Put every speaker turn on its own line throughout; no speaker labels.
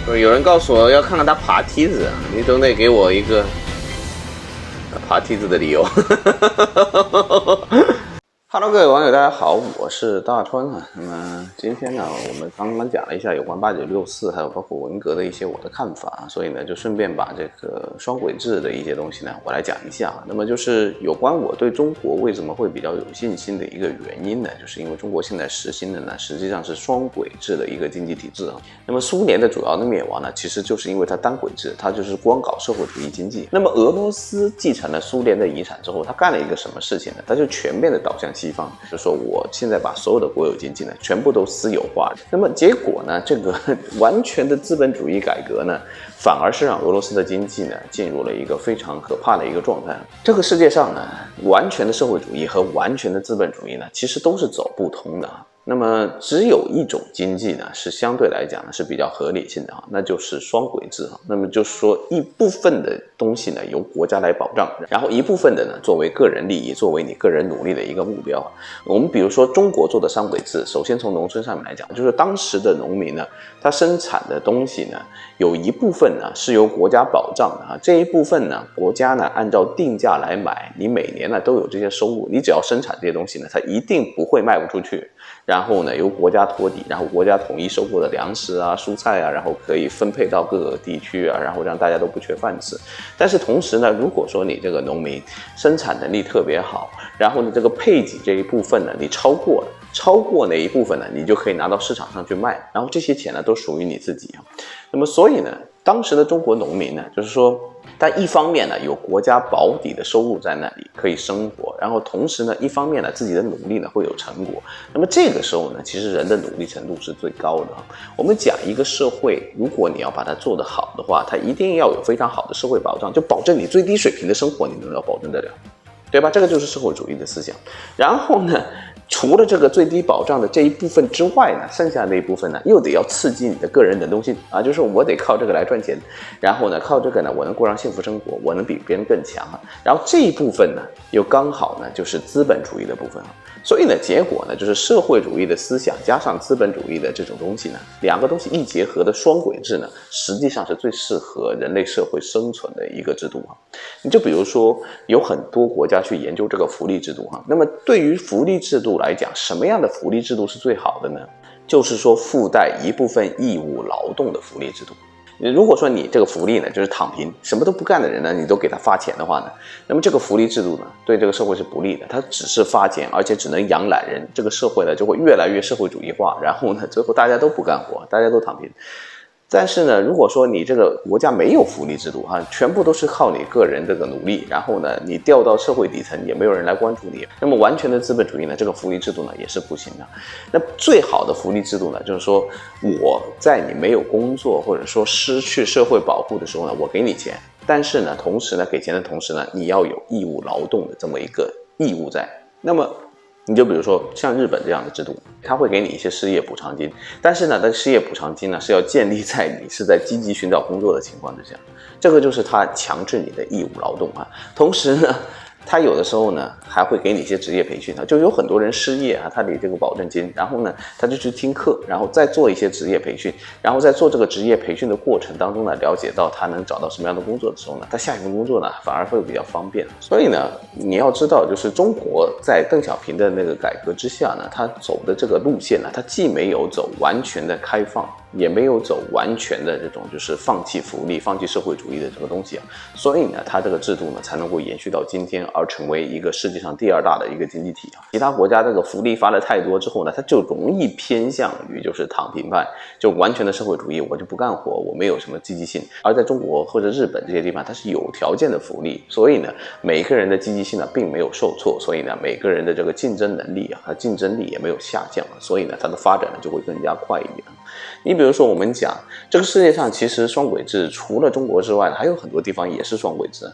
不是有人告诉我要看看他爬梯子，你总得给我一个爬梯子的理由。Hello， 各位网友，大家好，我是大川啊。那么今天呢，我们刚刚讲了一下有关8964，还有包括文革的一些我的看法，所以呢，就顺便把这个双轨制的一些东西呢，我来讲一下。那么就是有关我对中国为什么会比较有信心的一个原因呢，就是因为中国现在实行的呢，实际上是双轨制的一个经济体制啊。那么苏联的主要的灭亡呢，其实就是因为它单轨制，它就是光搞社会主义经济。那么俄罗斯继承了苏联的遗产之后，他干了一个什么事情呢？他就全面的倒向西方，就说我现在把所有的国有经济呢全部都私有化。那么结果呢，这个完全的资本主义改革呢，反而是让俄罗斯的经济呢进入了一个非常可怕的一个状态。这个世界上呢，完全的社会主义和完全的资本主义呢，其实都是走不通的。那么只有一种经济呢，是相对来讲呢是比较合理性的那就是双轨制那么就是说一部分的东西呢由国家来保障，然后一部分的呢作为个人利益，作为你个人努力的一个目标。我们比如说中国做的双轨制，首先从农村上面来讲，就是当时的农民呢，他生产的东西呢，有一部分呢是由国家保障的这一部分呢，国家呢按照定价来买，你每年呢都有这些收入，你只要生产这些东西呢，它一定不会卖不出去。然后呢，由国家托底，然后国家统一收获的粮食啊、蔬菜啊，然后可以分配到各个地区啊，然后让大家都不缺饭吃。但是同时呢，如果说你这个农民生产能力特别好，然后呢这个配给这一部分呢，你超过那一部分呢，你就可以拿到市场上去卖，然后这些钱呢都属于你自己那么所以呢，当时的中国农民呢，就是说，但一方面呢有国家保底的收入在那里可以生活，然后同时呢，一方面呢自己的努力呢会有成果。那么这个时候呢，其实人的努力程度是最高的我们讲一个社会，如果你要把它做得好的话，它一定要有非常好的社会保障，就保证你最低水平的生活你都要保证得了，对吧？这个就是社会主义的思想。然后呢，除了这个最低保障的这一部分之外呢，剩下的那一部分呢，又得要刺激你的个人能动性就是我得靠这个来赚钱，然后呢，靠这个呢，我能过上幸福生活，我能比别人更强然后这一部分呢，又刚好呢，就是资本主义的部分所以呢，结果呢，就是社会主义的思想加上资本主义的这种东西呢，两个东西一结合的双轨制呢，实际上是最适合人类社会生存的一个制度你就比如说，有很多国家去研究这个福利制度那么对于福利制度来讲，什么样的福利制度是最好的呢？就是说附带一部分义务劳动的福利制度。如果说你这个福利呢，就是躺平，什么都不干的人呢，你都给他发钱的话呢，那么这个福利制度呢，对这个社会是不利的。它只是发钱，而且只能养懒人，这个社会呢就会越来越社会主义化，然后呢，最后大家都不干活，大家都躺平。但是呢，如果说你这个国家没有福利制度全部都是靠你个人这个努力，然后呢，你掉到社会底层也没有人来关注你，那么完全的资本主义呢，这个福利制度呢也是不行的。那最好的福利制度呢，就是说我在你没有工作或者说失去社会保护的时候呢，我给你钱，但是呢，同时呢，给钱的同时呢，你要有义务劳动的这么一个义务在。那么你就比如说像日本这样的制度，它会给你一些失业补偿金，但是呢，这个失业补偿金呢是要建立在你是在积极寻找工作的情况之下，这个就是它强制你的义务劳动同时呢，他有的时候呢还会给你一些职业培训就有很多人失业他领这个保证金，然后呢他就去听课，然后再做一些职业培训，然后在做这个职业培训的过程当中呢，了解到他能找到什么样的工作的时候呢，他下一份工作呢反而会比较方便。所以呢，你要知道，就是中国在邓小平的那个改革之下呢，他走的这个路线呢，他既没有走完全的开放，也没有走完全的这种就是放弃福利、放弃社会主义的这个东西所以呢，它这个制度呢才能够延续到今天，而成为一个世界上第二大的一个经济体其他国家这个福利发的太多之后呢，它就容易偏向于就是躺平派，就完全的社会主义，我就不干活，我没有什么积极性。而在中国或者日本这些地方，它是有条件的福利，所以呢，每个人的积极性呢并没有受挫，所以呢，每个人的这个竞争能力它竞争力也没有下降，所以呢，它的发展呢就会更加快一点。你比如说我们讲这个世界上其实双轨制除了中国之外还有很多地方也是双轨制，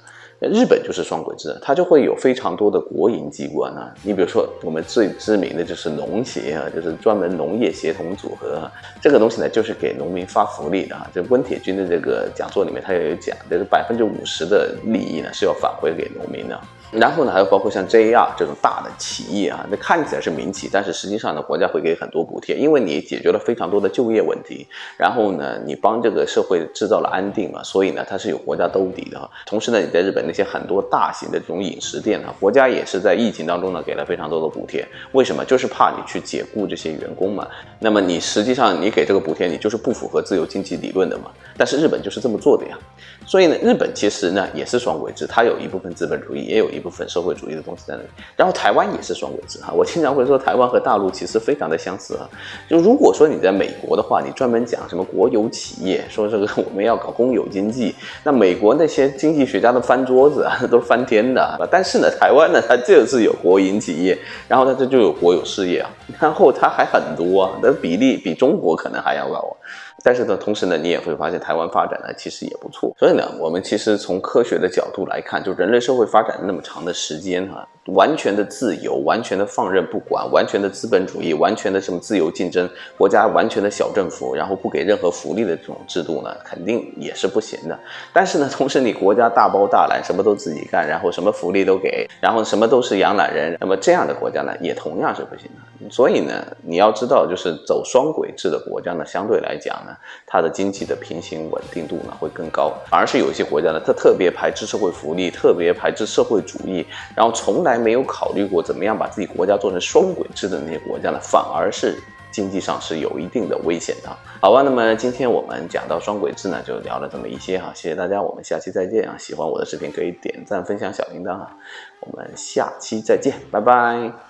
日本就是双轨制，它就会有非常多的国营机关你比如说我们最知名的就是农协就是专门农业协同组合这个东西呢就是给农民发福利的就温铁军的这个讲座里面他也有讲，这个50%的利益呢是要返回给农民的。然后呢，还有包括像 JR 这种大的企业啊，那看起来是民企，但是实际上呢，国家会给很多补贴，因为你解决了非常多的就业问题，然后呢，你帮这个社会制造了安定嘛，所以呢，它是有国家兜底的。同时呢，你在日本那些很多大型的这种饮食店啊，国家也是在疫情当中呢给了非常多的补贴，为什么？就是怕你去解雇这些员工嘛。那么你实际上你给这个补贴，你就是不符合自由经济理论的嘛。但是日本就是这么做的呀。所以呢，日本其实呢也是双轨制，它有一部分资本主义，也有一部分社会主义的东西在那里。然后台湾也是双轨制哈，我经常会说台湾和大陆其实非常的相似哈。就如果说你在美国的话，你专门讲什么国有企业，说这个我们要搞公有经济，那美国那些经济学家都翻桌子啊，都是翻天的啊。但是呢，台湾呢它就是有国营企业，然后它这就有国有事业啊，然后它还很多啊，的比例比中国可能还要高啊。但是呢，同时呢，你也会发现台湾发展呢其实也不错。所以呢，我们其实从科学的角度来看，就人类社会发展那么长的时间哈，完全的自由，完全的放任不管，完全的资本主义，完全的什么自由竞争，国家完全的小政府，然后不给任何福利的这种制度呢，肯定也是不行的。但是呢，同时你国家大包大揽，什么都自己干，然后什么福利都给，然后什么都是养懒人，那么这样的国家呢，也同样是不行的。所以呢，你要知道，就是走双轨制的国家呢，相对来讲呢，它的经济的平行稳定度呢会更高，反而是有一些国家呢，它特别排斥社会福利，特别排斥社会主义，然后从来没有考虑过怎么样把自己国家做成双轨制的那些国家呢，反而是经济上是有一定的危险的。好吧，那么今天我们讲到双轨制呢，就聊了这么一些哈，谢谢大家，我们下期再见啊！喜欢我的视频可以点赞、分享、小铃铛啊，我们下期再见，拜拜。